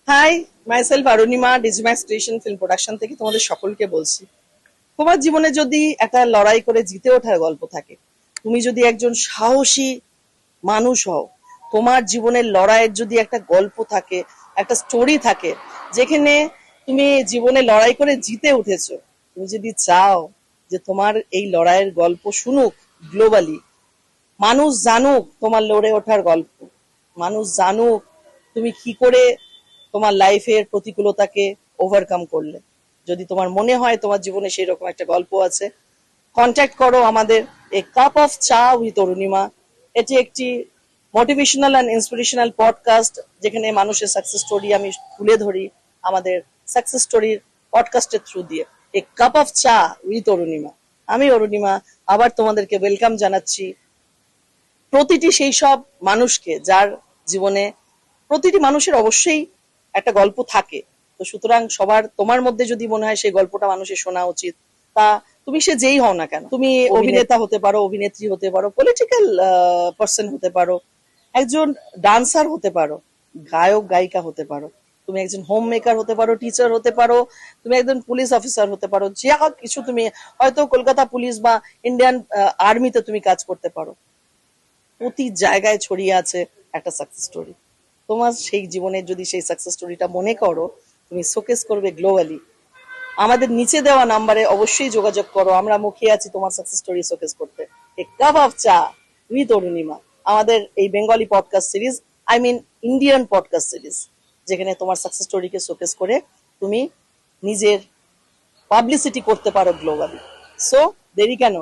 High, myself Arunima, Digimax creation film production থেকে তোমাদের সকলকে বলছি, তোমার জীবনে যদি একটা লড়াই করে জিতে ওঠার গল্প থাকে, তুমি যদি একজন সাহসী মানুষ হও, তোমার জীবনের লড়াইয়ের যদি একটা গল্প থাকে, একটা স্টোরি থাকে, যেখানে তুমি জীবনে লড়াই করে জিতে উঠেছো, তুমি যদি চাও যে তোমার এই লড়াইয়ের গল্প শুনুক গ্লোবালি, মানুষ জানুক তোমার লড়ে ওঠার গল্প, মানুষ জানুক তুমি কি করে তোমার লাইফের প্রতিকূলতাকে ওভারকাম করলে, যদি তোমার মনে হয় তোমার জীবনে সেই রকম একটা গল্প আছে, কন্ট্যাক্ট করো আমাদের এ cup of cha with Arunima. এটি একটি মোটিভেশনাল অ্যান্ড ইন্সপিরেশনাল পডকাস্ট, যেখানে মানুষের সাকসেস স্টোরি আমি তুলে ধরি আমাদের সাকসেস স্টোরির পডকাস্টের থ্রু দিয়ে। এ cup of cha with Arunima. আমি অরুণিমা আবার তোমাদেরকে ওয়েলকাম জানাচ্ছি, প্রতিটি সেই সব মানুষকে যার জীবনে, প্রতিটি মানুষের অবশ্যই একটা গল্প থাকে। তো সুতরাং সবার, তোমার মধ্যে যদি মনে হয় সেই গল্পটা মানুষের শোনা উচিত, তা তুমি সে যেই হও না কেন, তুমি অভিনেতা হতে পারো, অভিনেত্রী হতে পারো, পলিটিক্যাল পার্সন হতে পারো, একজন ডান্সার হতে পারো, গায়ক গায়িকা হতে পারো, তুমি একজন হোম মেকার হতে পারো, টিচার হতে পারো, তুমি একজন পুলিশ অফিসার হতে পারো, যা কিছু তুমি, হয়তো কলকাতা পুলিশ বা ইন্ডিয়ান আর্মিতে তুমি কাজ করতে পারো। প্রতি জায়গায় ছড়িয়ে আছে একটা সাকসেস স্টোরি। তোমার সেই জীবনের যদি সেই সাকসেস স্টোরিটা মনে করো, তুমি শোকেস করবে গ্লোবালি, আমাদের নিচে দেওয়া নাম্বারে অবশ্যই যোগাযোগ করো। আমরা মুখিয়ে আছি তোমার সাকসেস স্টোরি শোকেস করতে। A cup of cha with Arunima, আমাদের এই Bengali podcast series, I mean Indian podcast series, যেখানে তোমার সাকসেস স্টোরিকে শোকেস করে তুমি নিজের পাবলিসিটি করতে পারো গ্লোবালি। সো দেরি কেন,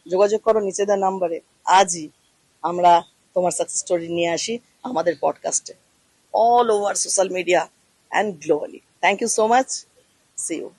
যোগাযোগ করো নিচে দেওয়া নাম্বারে আজই। আমরা তোমার সাকসেস স্টোরি নিয়ে আসি আমাদের পডকাস্টে, all over social media and globally. Thank you so much. See you.